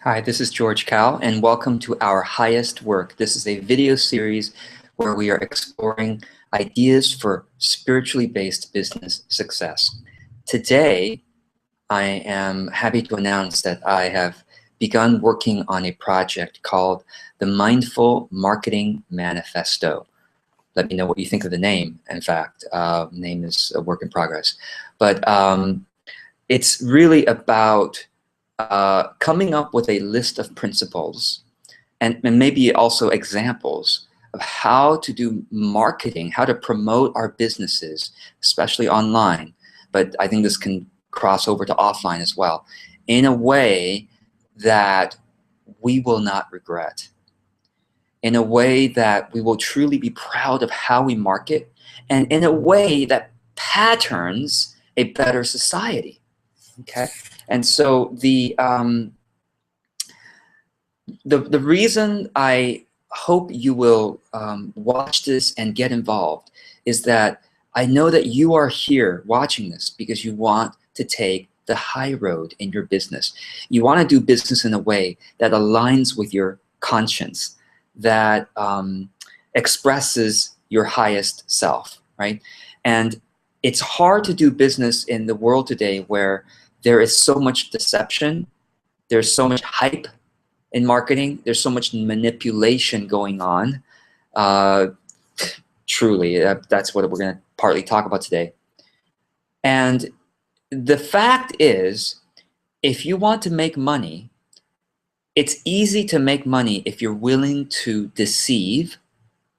Hi, this is George Cal, and welcome to Our Highest Work. This is a video series where we are exploring ideas for spiritually based business success. Today, I am happy to announce that I have begun working on a project called the Mindful Marketing Manifesto. Let me know what you think of the name. In fact, name is a work in progress. But it's really about coming up with a list of principles and maybe also examples of how to do marketing, how to promote our businesses, especially online. But I think this can cross over to offline as well, in a way that we will not regret, in a way that we will truly be proud of how we market, and in a way that patterns a better society. Okay, and so the reason I hope you will watch this and get involved is that I know that you are here watching this because you want to take the high road in your business. You want to do business in a way that aligns with your conscience, that expresses your highest self, right? And it's hard to do business in the world today where there is so much deception, there's so much hype in marketing, there's so much manipulation going on. Truly, that's what we're going to partly talk about today. And the fact is, if you want to make money, it's easy to make money if you're willing to deceive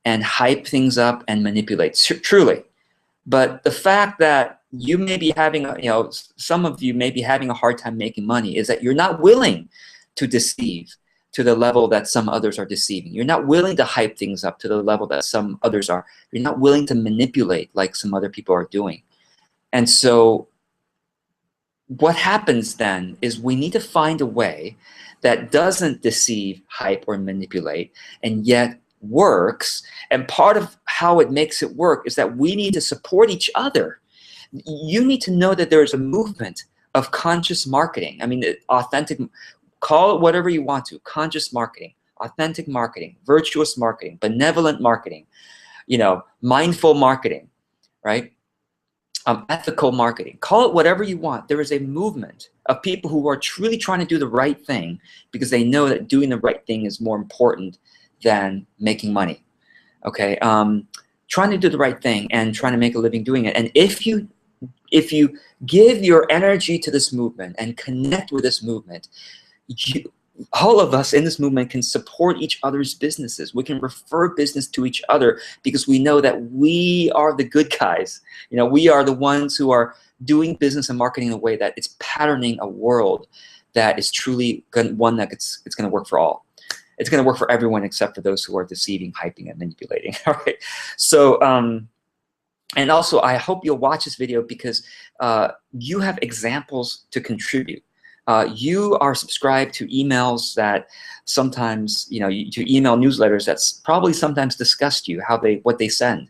and hype things up and manipulate, truly. But the fact that you may be having, some of you may be having a hard time making money is that you're not willing to deceive to the level that some others are deceiving. You're not willing to hype things up to the level that some others are. You're not willing to manipulate like some other people are doing. And so what happens then is we need to find a way that doesn't deceive, hype, or manipulate, and yet works. And part of how it makes it work is that we need to support each other. You need to know that there is a movement of conscious marketing. I mean, authentic, call it whatever you want to, conscious marketing, authentic marketing, virtuous marketing, benevolent marketing, mindful marketing, right? Ethical marketing, call it whatever you want. There is a movement of people who are truly trying to do the right thing because they know that doing the right thing is more important than making money. Okay, trying to do the right thing and trying to make a living doing it. And if you give your energy to this movement and connect with this movement, all of us in this movement can support each other's businesses. We can refer business to each other because we know that we are the good guys. We are the ones who are doing business and marketing in a way that it's patterning a world that is truly one that it's going to work for all. It's going to work for everyone except for those who are deceiving, hyping, and manipulating. All right. So, and also, I hope you'll watch this video because you have examples to contribute. You are subscribed to emails that sometimes, to email newsletters that's probably sometimes disgust you, what they send.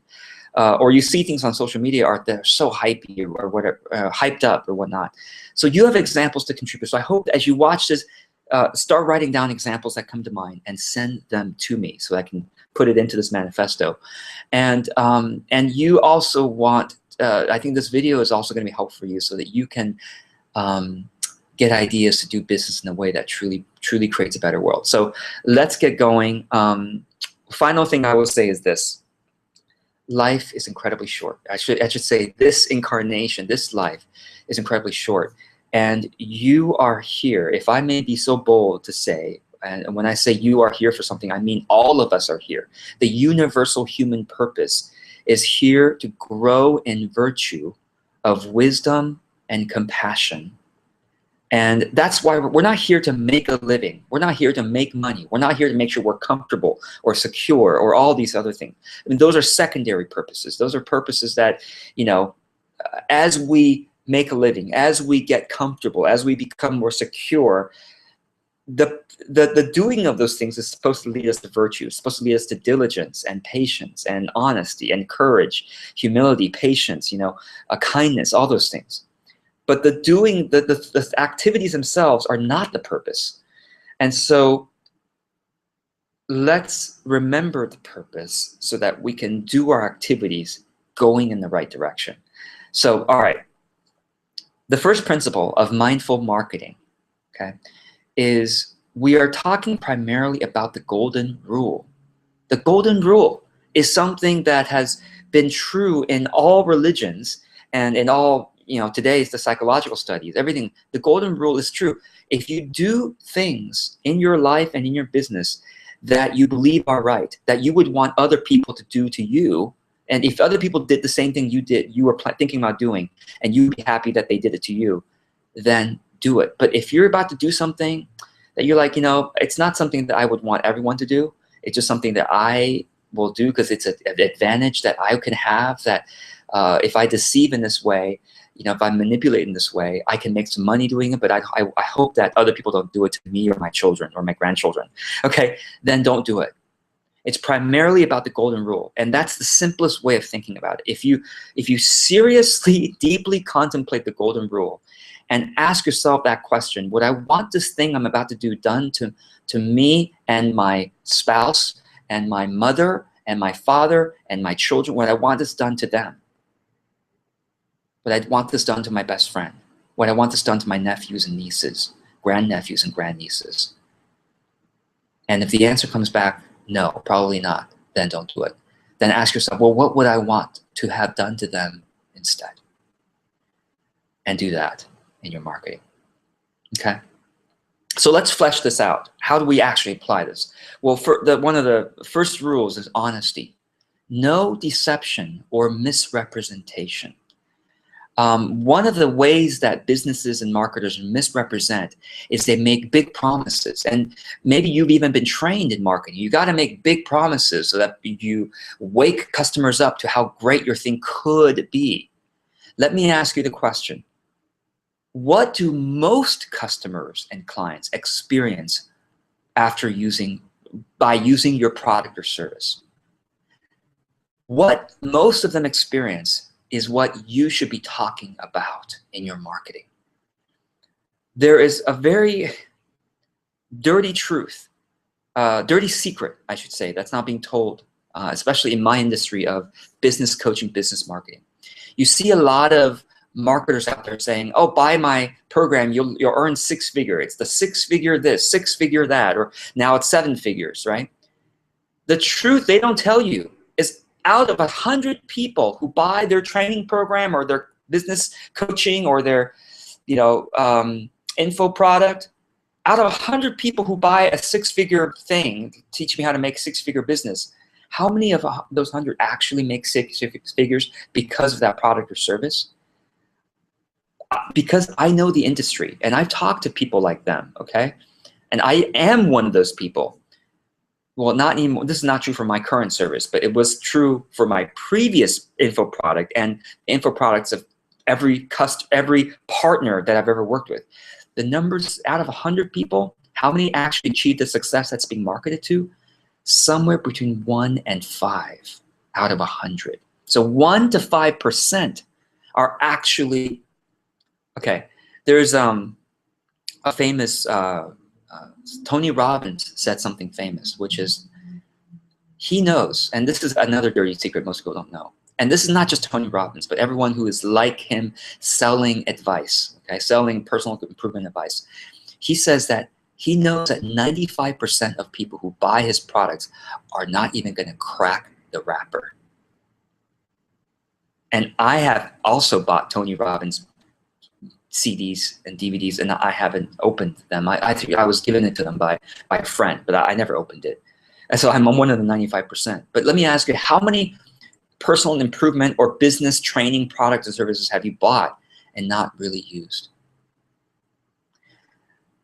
Or you see things on social media that are so hypey or whatever, hyped up or whatnot. So you have examples to contribute. So I hope that as you watch this, start writing down examples that come to mind and send them to me so I can put it into this manifesto. And you also want, I think this video is also going to be helpful for you so that you can get ideas to do business in a way that truly creates a better world. So let's get going. Final thing I will say is this. Life is incredibly short. I should say this incarnation, this life is incredibly short. And you are here, if I may be so bold to say, and when I say you are here for something, I mean all of us are here. The universal human purpose is here to grow in virtue of wisdom and compassion. And that's why we're not here to make a living. We're not here to make money. We're not here to make sure we're comfortable or secure or all these other things. I mean, those are secondary purposes. Those are purposes that, as we make a living, as we get comfortable, as we become more secure, the doing of those things is supposed to lead us to virtue. It's supposed to lead us to diligence and patience and honesty and courage, humility, patience, kindness, all those things. But the activities themselves are not the purpose. And so let's remember the purpose so that we can do our activities going in the right direction. So, all right, the first principle of mindful marketing, okay, is we are talking primarily about the golden rule. The golden rule is something that has been true in all religions and in all, today's the psychological studies, everything. The golden rule is true. If you do things in your life and in your business that you believe are right, that you would want other people to do to you, and if other people did the same thing you did, you were thinking about doing, and you'd be happy that they did it to you, then do it. But if you're about to do something that you're like, it's not something that I would want everyone to do, it's just something that I will do because it's an advantage that I can have, that if I deceive in this way, if I manipulate in this way, I can make some money doing it, but I hope that other people don't do it to me or my children or my grandchildren. Okay, then don't do it. It's primarily about the golden rule, and that's the simplest way of thinking about it. If you seriously, deeply contemplate the golden rule and ask yourself that question, would I want this thing I'm about to do done to me and my spouse and my mother and my father and my children? Would I want this done to them? Would I want this done to my best friend? Would I want this done to my nephews and nieces, grandnephews and grandnieces? And if the answer comes back, no, probably not, then don't do it. Then ask yourself, well, what would I want to have done to them instead? And do that in your marketing, okay? So let's flesh this out. How do we actually apply this? Well, one of the first rules is honesty. No deception or misrepresentation. One of the ways that businesses and marketers misrepresent is they make big promises. And maybe you've even been trained in marketing. You got to make big promises so that you wake customers up to how great your thing could be. Let me ask you the question. What do most customers and clients experience by using your product or service? What most of them experience is what you should be talking about in your marketing. There is a very dirty truth, dirty secret, I should say, that's not being told, especially in my industry of business coaching, business marketing. You see a lot of marketers out there saying, oh, buy my program, you'll earn 6-figure. It's the 6-figure this, 6-figure that, or now it's 7 figures, right? The truth they don't tell you is out of 100 people who buy their training program or their business coaching or their info product, out of 100 people who buy a 6-figure thing, teach me how to make 6-figure business, how many of those 100 actually make 6 figures because of that product or service? Because I know the industry and I've talked to people like them, okay? And I am one of those people. Well, not anymore. This is not true for my current service, but it was true for my previous info product and info products of every partner that I've ever worked with. The numbers out of 100 people, how many actually achieved the success that's being marketed to? Somewhere between 1 and 5 out of 100. So 1 to 5% are actually, okay, there's a famous, Tony Robbins said something famous, which is he knows, and this is another dirty secret most people don't know, and this is not just Tony Robbins, but everyone who is like him selling advice, okay, selling personal improvement advice. He says that he knows that 95% of people who buy his products are not even going to crack the wrapper. And I have also bought Tony Robbins CDs and DVDs, and I haven't opened them. I was given it to them by a friend, but I never opened it. And so I'm one of the 95%. But let me ask you, how many personal improvement or business training products and services have you bought and not really used?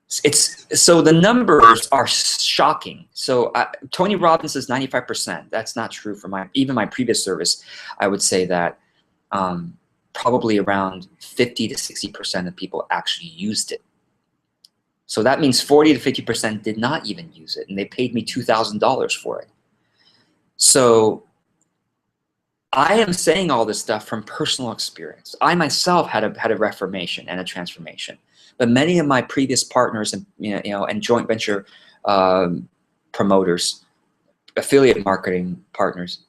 So the numbers are shocking. So Tony Robbins says 95%. That's not true for even my previous service. I would say that probably around 50 to 60% of people actually used it. So that means 40 to 50% did not even use it, and they paid me $2,000 for it. So I am saying all this stuff from personal experience. I myself had a reformation and a transformation. But many of my previous partners and and joint venture promoters, affiliate marketing partners,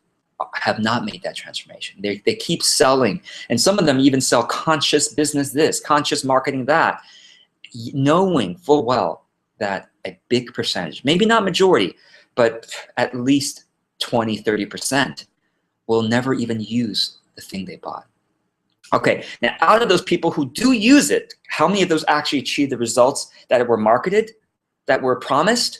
have not made that transformation. They keep selling, and some of them even sell conscious business this, conscious marketing that, knowing full well that a big percentage, maybe not majority, but at least 20–30% will never even use the thing they bought. Okay, now out of those people who do use it, how many of those actually achieve the results that were marketed, that were promised?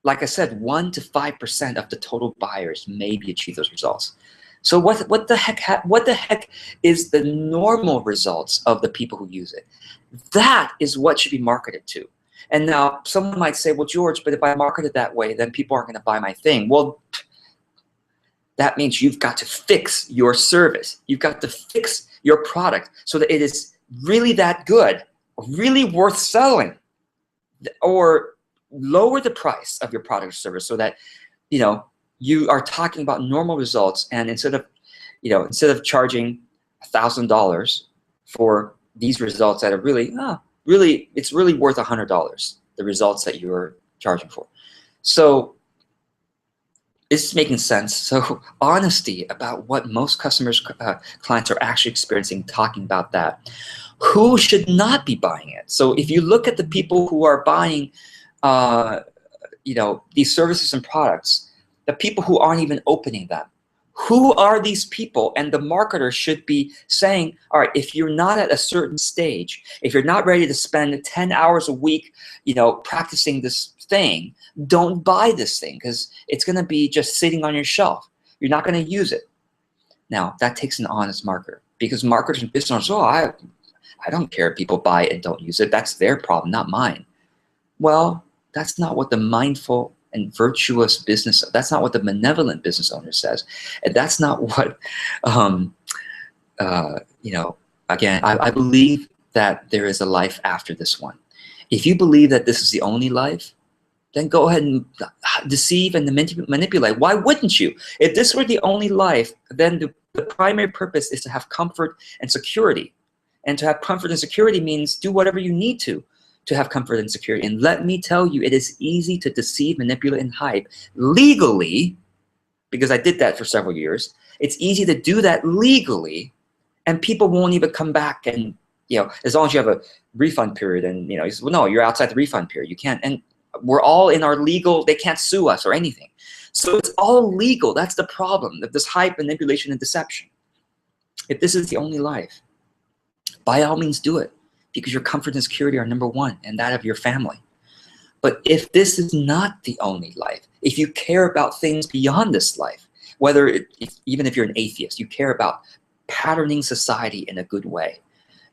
Like I said, 1 to 5% of the total buyers maybe achieve those results. So what the heck is the normal results of the people who use it? That is what should be marketed to. And now someone might say, well, George, but if I market it that way, then people aren't going to buy my thing. Well, that means you've got to fix your service. You've got to fix your product so that it is really that good, really worth selling, or lower the price of your product or service so that you are talking about normal results, and instead of charging $1,000 for these results that are really it's really worth $100, the results that you're charging for. So it's making sense. So honesty about what most customers, clients are actually experiencing, talking about that. Who should not be buying it? So if you look at the people who are buying these services and products, the people who aren't even opening them, who are these people? And the marketer should be saying, all right, if you're not at a certain stage, if you're not ready to spend 10 hours a week, practicing this thing, don't buy this thing, because it's going to be just sitting on your shelf. You're not going to use it. Now, that takes an honest marketer, because marketers and business owners, I don't care if people buy it and don't use it. That's their problem, not mine. Well, that's not what the mindful and virtuous business, that's not what the benevolent business owner says. And that's not what, again, I believe that there is a life after this one. If you believe that this is the only life, then go ahead and deceive and manipulate. Why wouldn't you? If this were the only life, then the primary purpose is to have comfort and security. And to have comfort and security means do whatever you need to have comfort and security. And let me tell you, it is easy to deceive, manipulate, and hype legally, because I did that for several years. It's easy to do that legally, and people won't even come back. And as long as you have a refund period, and you say, well, no, you're outside the refund period. You can't. And we're all in our legal. They can't sue us or anything. So it's all legal. That's the problem of this hype, manipulation, and deception. If this is the only life, by all means do it, because your comfort and security are number one, and that of your family. But if this is not the only life, if you care about things beyond this life, even if you're an atheist, you care about patterning society in a good way,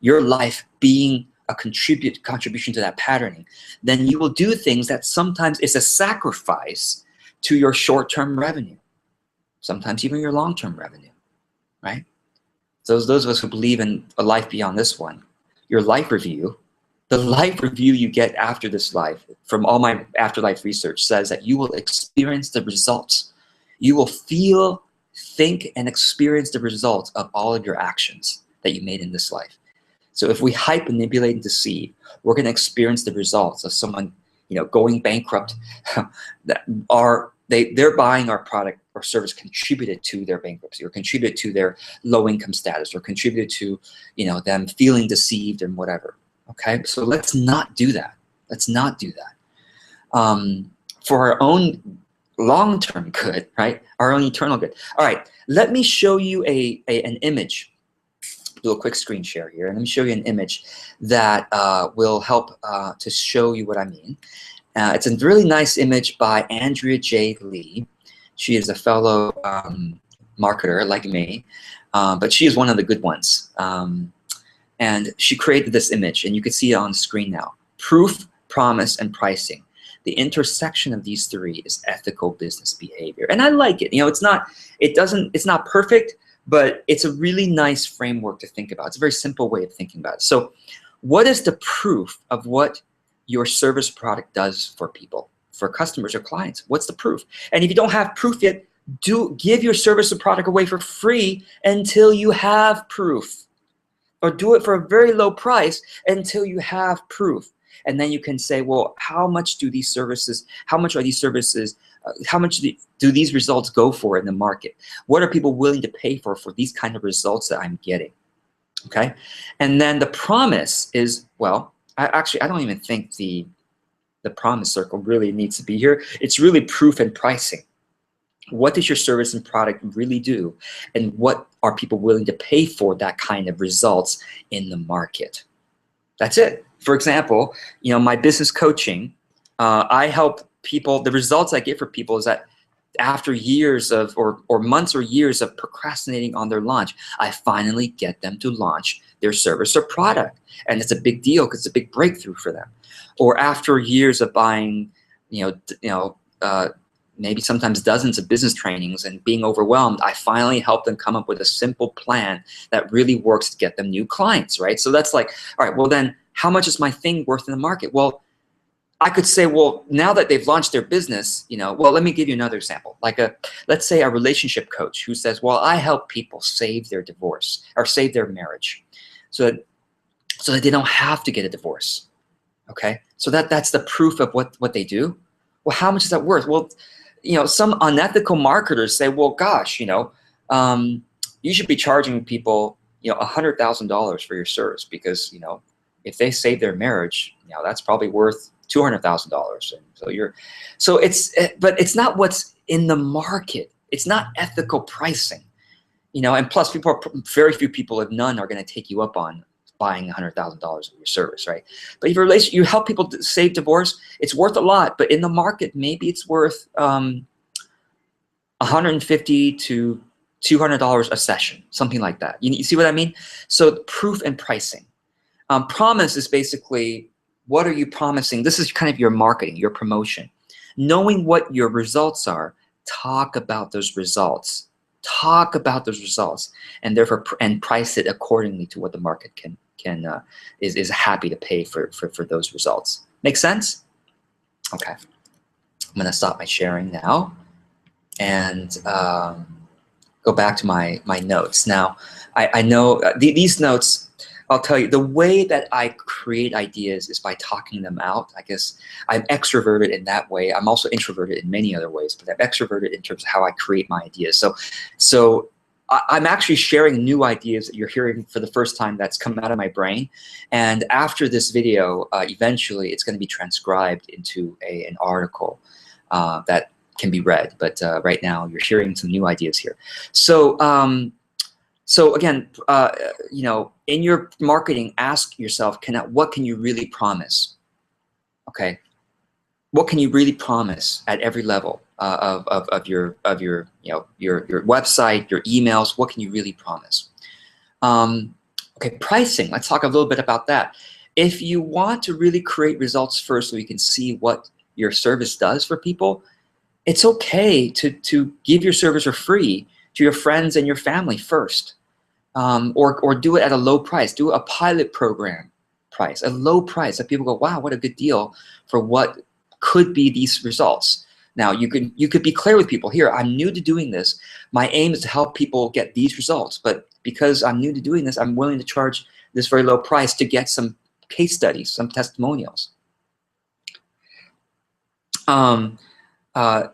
your life being a contribution to that patterning, then you will do things that sometimes is a sacrifice to your short-term revenue, sometimes even your long-term revenue, right? So those of us who believe in a life beyond this one, your life review, the life review you get after this life, from all my afterlife research, says that you will experience the results. You will feel, think, and experience the results of all of your actions that you made in this life. So if we hype, manipulate, and deceive, we're going to experience the results of someone, going bankrupt. They're buying our product or service contributed to their bankruptcy, or contributed to their low income status, or contributed to, them feeling deceived and whatever. Okay, so let's not do that. Let's not do that. For our own long-term good, right? Our own eternal good. All right, let me show you an image. Do a quick screen share here, and let me show you an image that will help to show you what I mean. It's a really nice image by Andrea J. Lee. She is a fellow marketer like me, but she is one of the good ones. And she created this image, and you can see it on the screen now. Proof, promise, and pricing. The intersection of these three is ethical business behavior. And I like it. It's not perfect, but it's a really nice framework to think about. It's a very simple way of thinking about it. So what is the proof of what your service product does for people, for customers or clients? What's the proof? And if you don't have proof yet, give your service or product away for free until you have proof. or do it for a very low price until you have proof. And then you can say, well, how much are these services, how much do these results go for in the market? What are people willing to pay for these kind of results that I'm getting? Okay. And then the promise is, well, I don't even think the promise circle really needs to be here. It's really proof and pricing. What does your service and product really do? And what are people willing to pay for that kind of results in the market? That's it. For example, my business coaching, I help people, the results I get for people is that after years of, or months or years of procrastinating on their launch, I finally get them to launch their service or product. And it's a big deal because it's a big breakthrough for them. Or after years of buying, maybe sometimes dozens of business trainings and being overwhelmed, I finally help them come up with a simple plan that really works to get them new clients, right? So that's like, all right, well then, how much is my thing worth in the market? Well, I could say, well, now that they've launched their business, well, let me give you another example. Like let's say a relationship coach who says, well, I help people save their divorce or save their marriage so that they don't have to get a divorce, okay? So that's the proof of what they do. Well, how much is that worth? Well, some unethical marketers say, well, gosh, you should be charging people, $100,000 for your service because, if they save their marriage, that's probably worth $200,000. And but it's not what's in the market. It's not ethical pricing, and plus very few people, if none, are going to take you up on buying $100,000 of your service, right? But if you help people save divorce, it's worth a lot, but in the market, maybe it's worth $150 to $200 a session, something like that. You see what I mean? So proof and pricing. Promise is basically, what are you promising? This is kind of your marketing, your promotion. Knowing what your results are, talk about those results. Talk about those results, and therefore price it accordingly to what the market is happy to pay for those results. Make sense? Okay. I'm gonna stop my sharing now and go back to my notes. Now, I know these notes, I'll tell you, the way that I create ideas is by talking them out. I guess I'm extroverted in that way. I'm also introverted in many other ways, but I'm extroverted in terms of how I create my ideas. So I'm actually sharing new ideas that you're hearing for the first time that's come out of my brain. And after this video, eventually it's going to be transcribed into an article that can be read. But right now you're hearing some new ideas here. So again, in your marketing, ask yourself, what can you really promise? Okay, what can you really promise at every level of your website, your emails? What can you really promise? Okay, pricing. Let's talk a little bit about that. If you want to really create results first, so you can see what your service does for people, it's okay to give your service for free to your friends and your family first. Or do it at a low price. Do a pilot program price, a low price that people go, wow, what a good deal for what could be these results. Now you could be clear with people here. I'm new to doing this. My aim is to help people get these results, but because I'm new to doing this, I'm willing to charge this very low price to get some case studies, some testimonials.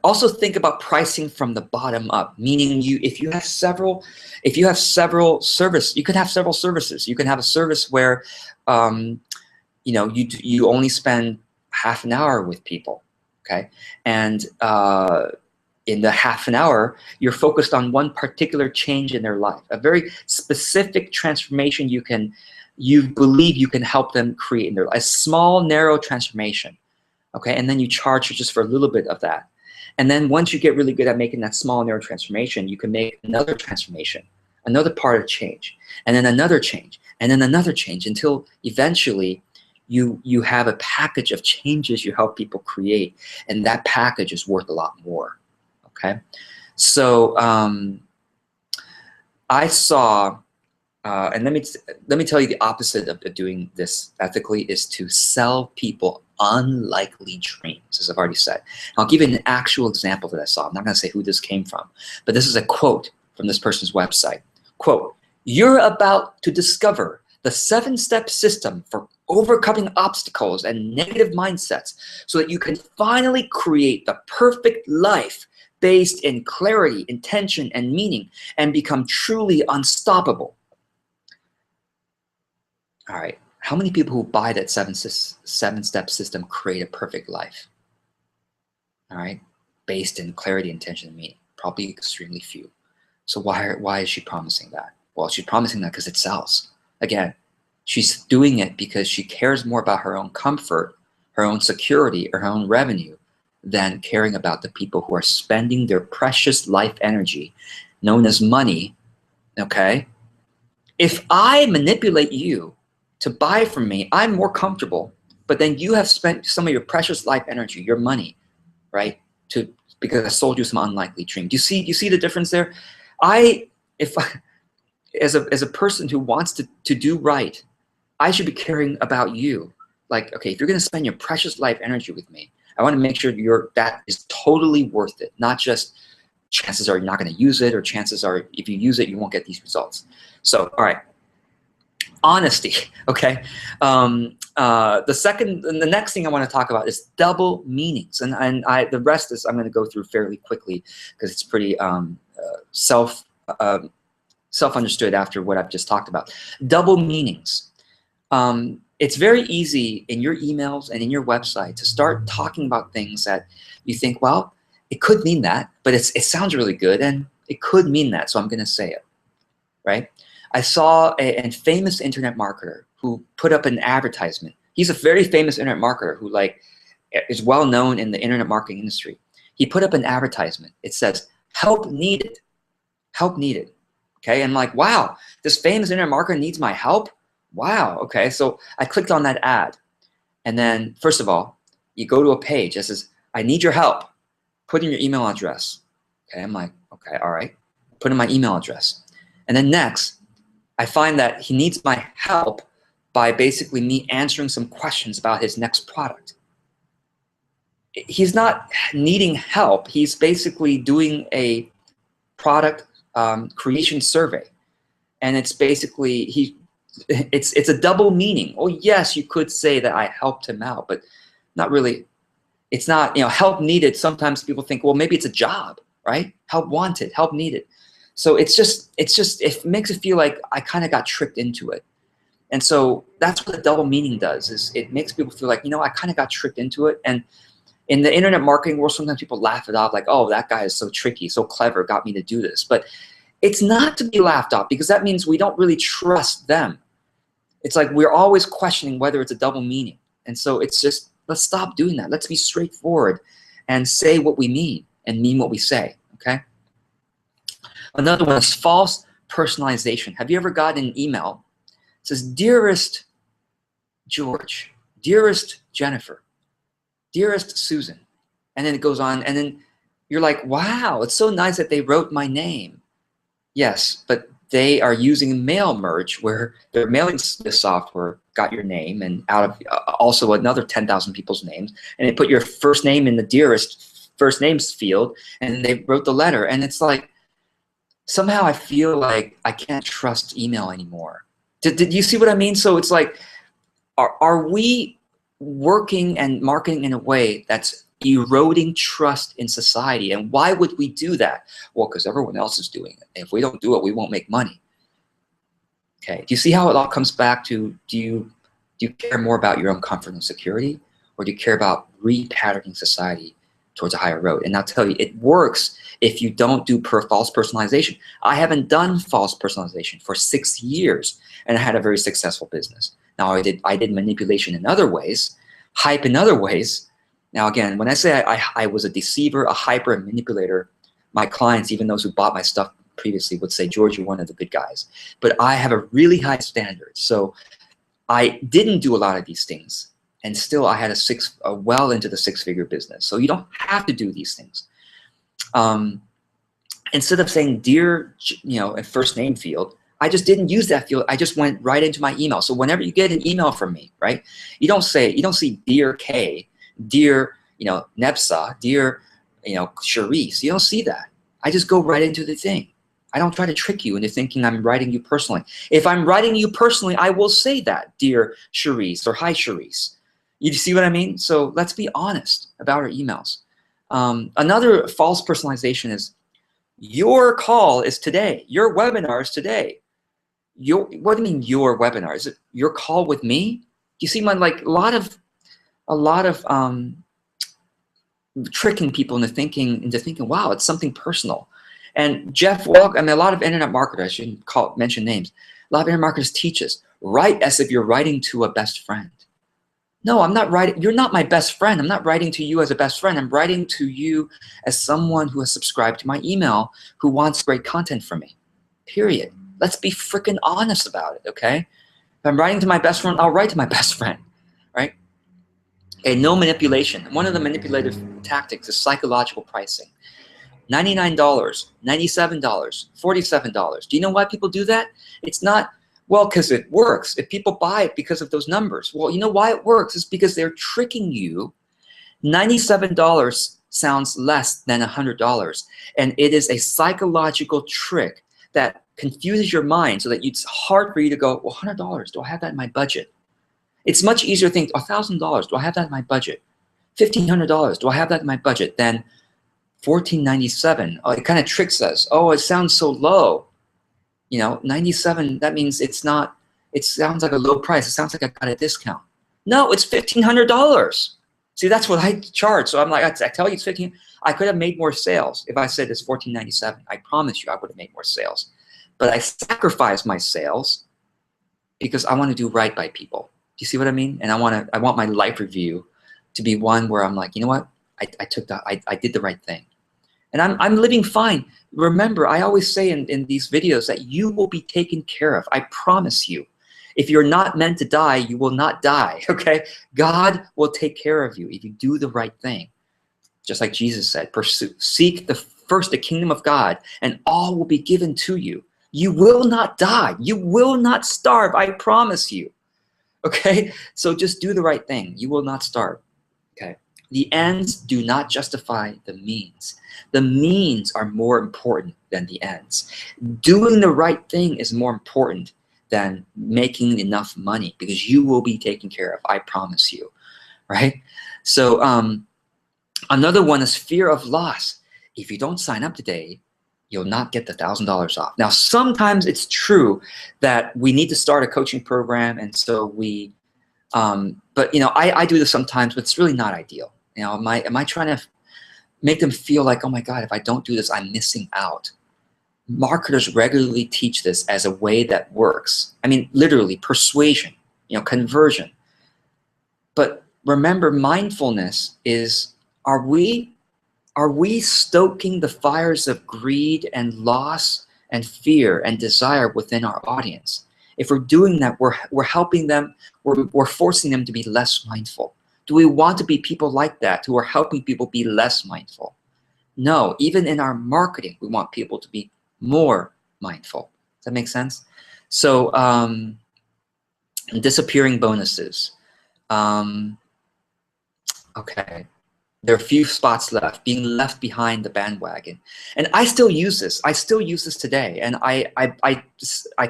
Also think about pricing from the bottom up, meaning if you have several services, you can have several services. You can have a service where you only spend half an hour with people, okay? And in the half an hour, you're focused on one particular change in their life, a very specific transformation you believe you can help them create in their life, a small, narrow transformation, okay? And then you charge just for a little bit of that. And then once you get really good at making that small, narrow transformation, you can make another transformation, another part of change, and then another change, and then another change, until eventually you have a package of changes you help people create, and that package is worth a lot more, okay? So I saw, and let me tell you, the opposite of doing this ethically is to sell people unlikely dreams, as I've already said. I'll give you an actual example that I saw. I'm not going to say who this came from, but this is a quote from this person's website. Quote, "You're about to discover the 7-step system for overcoming obstacles and negative mindsets so that you can finally create the perfect life based in clarity, intention, and meaning, and become truly unstoppable. All right, how many people who buy that 7-step system create a perfect life? All right, based in clarity, intention, and meaning? Probably extremely few. So why is she promising that? Well, she's promising that because it sells. Again, she's doing it because she cares more about her own comfort, her own security, or her own revenue than caring about the people who are spending their precious life energy, known as money, okay? If I manipulate you to buy from me, I'm more comfortable, but then you have spent some of your precious life energy, your money, right? Because I sold you some unlikely dream. Do you see the difference there? As a person who wants to do right, I should be caring about you. Like, okay, if you're gonna spend your precious life energy with me, I wanna make sure that is totally worth it. Not just chances are you're not gonna use it, or chances are if you use it, you won't get these results. So, all right, honesty, okay? The next thing I wanna talk about is double meanings. And the rest is I'm gonna go through fairly quickly because it's pretty self-understood after what I've just talked about. Double meanings. It's very easy in your emails and in your website to start talking about things that you think, well, it could mean that, but it sounds really good and it could mean that, so I'm gonna say it, right? I saw a famous internet marketer who put up an advertisement. He's a very famous internet marketer who is well known in the internet marketing industry. He put up an advertisement. It says, help needed, help needed. Okay, and like, wow, this famous internet marketer needs my help? Wow, okay, so I clicked on that ad. And then, first of all, you go to a page that says, I need your help. Put in your email address. Okay, I'm like, okay, all right. Put in my email address. And then next, I find that he needs my help by basically me answering some questions about his next product. He's not needing help. He's basically doing a product creation survey. And it's basically, it's a double meaning. Oh yes, you could say that I helped him out, but not really. It's not, help needed. Sometimes people think, well, maybe it's a job, right? Help wanted, help needed. So it makes it feel like I kind of got tricked into it. And so that's what the double meaning does, is it makes people feel like, I kind of got tricked into it. And in the internet marketing world, sometimes people laugh it off like, oh, that guy is so tricky, so clever, got me to do this. But it's not to be laughed off, because that means we don't really trust them. It's like we're always questioning whether it's a double meaning. And so it's just, let's stop doing that. Let's be straightforward and say what we mean and mean what we say, okay? Another one is false personalization. Have you ever gotten an email? It says, dearest George, dearest Jennifer, dearest Susan. And then it goes on, and then you're like, wow, it's so nice that they wrote my name. Yes, but they are using mail merge, where their mailing software got your name and out of also another 10,000 people's names, and they put your first name in the dearest first names field, and they wrote the letter. And it's like, somehow I feel like I can't trust email anymore. Did you see what I mean? So it's like, are we working and marketing in a way that's eroding trust in society? And why would we do that? Well, because everyone else is doing it. If we don't do it, we won't make money. Okay, do you see how it all comes back to, do you care more about your own comfort and security, or do you care about repatterning society towards a higher road? And I'll tell you, it works if you don't do false personalization. I haven't done false personalization for 6 years, and I had a very successful business. Now I did manipulation in other ways, hype in other ways. Now again, when I say I was a deceiver, a hyper, a manipulator, my clients, even those who bought my stuff previously, would say, George, you're one of the good guys. But I have a really high standard. So I didn't do a lot of these things, and still I had well into the 6-figure business. So you don't have to do these things. Instead of saying dear, a first name field, I just didn't use that field. I just went right into my email. So whenever you get an email from me, right, you don't see dear Kay, dear, Nebsa, dear, Charisse. You don't see that. I just go right into the thing. I don't try to trick you into thinking I'm writing you personally. If I'm writing you personally, I will say that, dear Cherise, or hi Cherise. You see what I mean? So let's be honest about our emails. Another false personalization is, your call is today. Your webinar is today. What do you mean your webinar? Is it your call with me? Do you see my, like, a lot of tricking people into thinking, wow, it's something personal. And Jeff Welk, I mean, a lot of internet marketers, I shouldn't mention names, a lot of internet marketers teach us, write as if you're writing to a best friend. No, I'm not writing. You're not my best friend. I'm not writing to you as a best friend. I'm writing to you as someone who has subscribed to my email, who wants great content from me, period. Let's be freaking honest about it, okay? If I'm writing to my best friend, I'll write to my best friend, right? Okay, no manipulation. One of the manipulative tactics is psychological pricing. $99, $97, $47. Do you know why people do that? It's not, well, because it works. If people buy it because of those numbers, well, you know why it works? It's because they're tricking you. $97 sounds less than $100, and it is a psychological trick that confuses your mind so that it's hard for you to go, well, $100, do I have that in my budget? It's much easier to think, $1,000, do I have that in my budget? $1,500, do I have that in my budget? Than $14.97. Oh, it kind of tricks us. Oh, it sounds so low. You know, 97, that means it's not, it sounds like a low price. It sounds like I got a discount. No, it's $1,500. See, that's what I charge. So I'm like, I tell you it's 15. I could have made more sales if I said it's $14.97. I promise you I would have made more sales. But I sacrificed my sales because I want to do right by people. Do you see what I mean? And I want my life review to be one where I'm like, you know what? I did the right thing. And I'm living fine. Remember, I always say in these videos that you will be taken care of. I promise you. If you're not meant to die, you will not die, okay? God will take care of you if you do the right thing. Just like Jesus said, seek first the kingdom of God, and all will be given to you. You will not die. You will not starve, I promise you, okay? So just do the right thing. You will not starve, okay? The ends do not justify the means. The means are more important than the ends. Doing the right thing is more important than making enough money, because you will be taken care of, I promise you, right? So another one is fear of loss. If you don't sign up today, you'll not get the $1,000 off. Now, sometimes it's true that we need to start a coaching program, and so we, but you know, I do this sometimes, but it's really not ideal. You know, am I trying to make them feel like, oh my God, if I don't do this, I'm missing out? Marketers regularly teach this as a way that works. I mean, literally, persuasion, you know, conversion. But remember, mindfulness is, are we stoking the fires of greed and loss and fear and desire within our audience? If we're doing that, we're helping them, we're forcing them to be less mindful. Do we want to be people like that, who are helping people be less mindful? No, even in our marketing, we want people to be more mindful. Does that make sense? So disappearing bonuses. Okay, there are a few spots left, being left behind the bandwagon. And I still use this. I still use this today. And I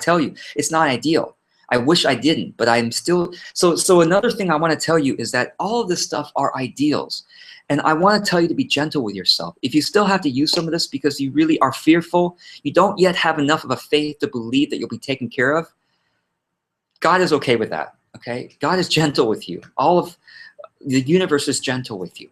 tell you, it's not ideal. I wish I didn't, but I'm still, so another thing I want to tell you is that all of this stuff are ideals. And I want to tell you to be gentle with yourself. If you still have to use some of this because you really are fearful, you don't yet have enough of a faith to believe that you'll be taken care of, God is okay with that, okay? God is gentle with you. All of the universe is gentle with you.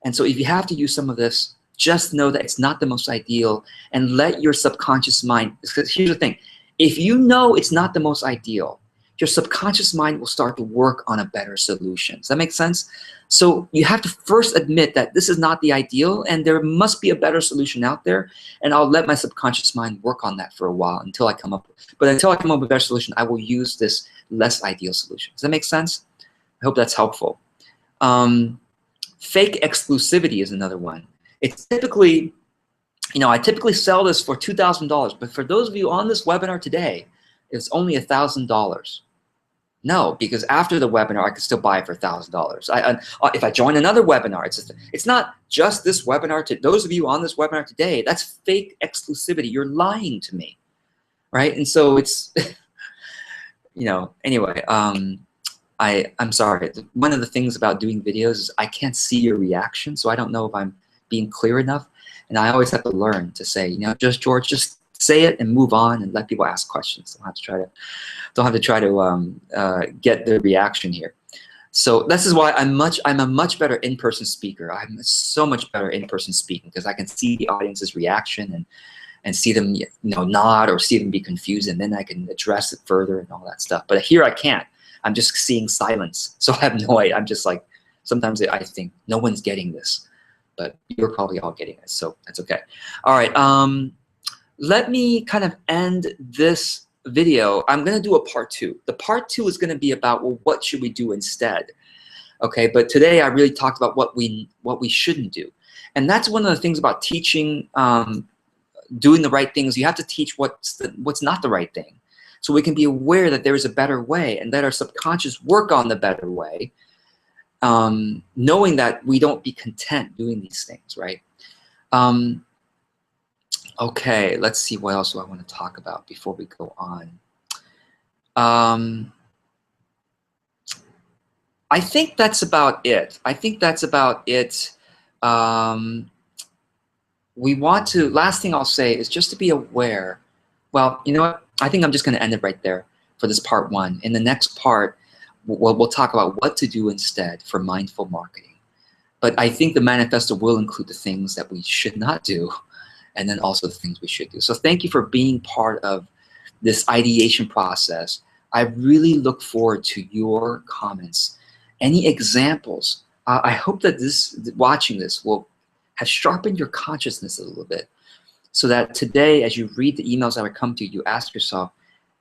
And so if you have to use some of this, just know that it's not the most ideal, and let your subconscious mind, because here's the thing, if you know it's not the most ideal, your subconscious mind will start to work on a better solution. Does that make sense? So you have to first admit that this is not the ideal, and there must be a better solution out there, and I'll let my subconscious mind work on that for a while until I come up with, but until I come up with a better solution, I will use this less ideal solution. Does that make sense? I hope that's helpful. Fake exclusivity is another one. It's typically, you know, I typically sell this for $2,000, but for those of you on this webinar today, it's only $1,000. No, because after the webinar, I could still buy it for $1,000. If I join another webinar, it's not just this webinar. To those of you on this webinar today, that's fake exclusivity. You're lying to me, right? And so it's, you know, anyway, I'm sorry. One of the things about doing videos is I can't see your reaction, so I don't know if I'm being clear enough. And I always have to learn to say, you know, George, just say it and move on and let people ask questions. Don't have to try to get the reaction here. So this is why I'm a much better in-person speaker. I'm so much better in-person speaking because I can see the audience's reaction and see them, you know, nod or see them be confused, and then I can address it further and all that stuff. But here I can't. I'm just seeing silence. So I have no idea. I'm just like, sometimes I think no one's getting this, but you're probably all getting it. So that's okay. All right. Let me kind of end this video. I'm going to do a part 2. The part 2 is going to be about, well, what should we do instead? Okay. But today I really talked about what we shouldn't do. And that's one of the things about teaching, doing the right things. You have to teach what's not the right thing. So we can be aware that there is a better way and let our subconscious work on the better way, knowing that we don't be content doing these things, right? Okay, let's see, what else do I want to talk about before we go on? I think that's about it. We want to, last thing I'll say is just to be aware. Well, you know what? I think I'm just going to end it right there for this part 1. In the next part, we'll talk about what to do instead for mindful marketing. But I think the manifesto will include the things that we should not do, and then also the things we should do. So thank you for being part of this ideation process. I really look forward to your comments. Any examples? I hope that watching this will have sharpened your consciousness a little bit, so that today, as you read the emails that would come to you, you ask yourself,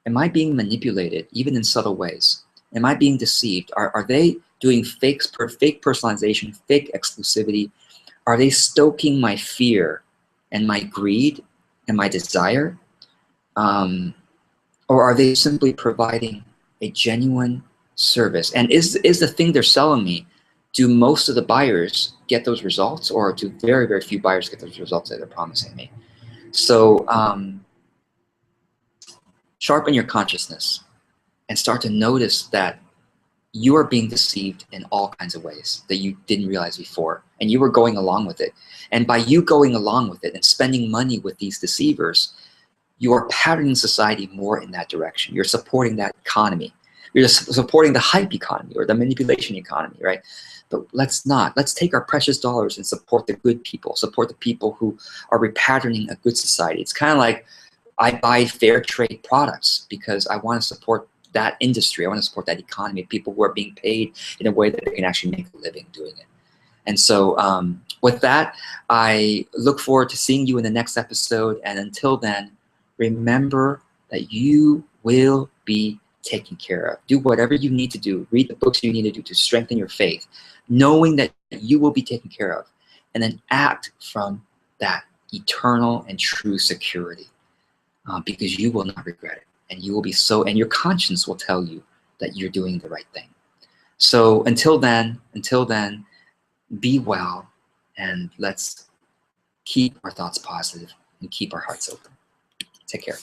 am I being manipulated, even in subtle ways? Am I being deceived? Are they doing fake personalization, fake exclusivity? Are they stoking my fear and my greed and my desire? Or are they simply providing a genuine service? And is the thing they're selling me, do most of the buyers get those results, or do very, very few buyers get those results that they're promising me? So sharpen your consciousness and start to notice that you are being deceived in all kinds of ways that you didn't realize before, and you were going along with it. And by you going along with it and spending money with these deceivers, you are patterning society more in that direction. You're supporting that economy. You're supporting the hype economy or the manipulation economy, right? But let's not. Let's take our precious dollars and support the good people, support the people who are repatterning a good society. It's kind of like I buy fair trade products because I want to support that industry. I want to support that economy, people who are being paid in a way that they can actually make a living doing it. And so with that, I look forward to seeing you in the next episode. And until then, remember that you will be taken care of. Do whatever you need to do. Read the books you need to do to strengthen your faith, knowing that you will be taken care of, and then act from that eternal and true security, because you will not regret it, and you will be and your conscience will tell you that you're doing the right thing. So until then, be well, and let's keep our thoughts positive and keep our hearts open. Take care.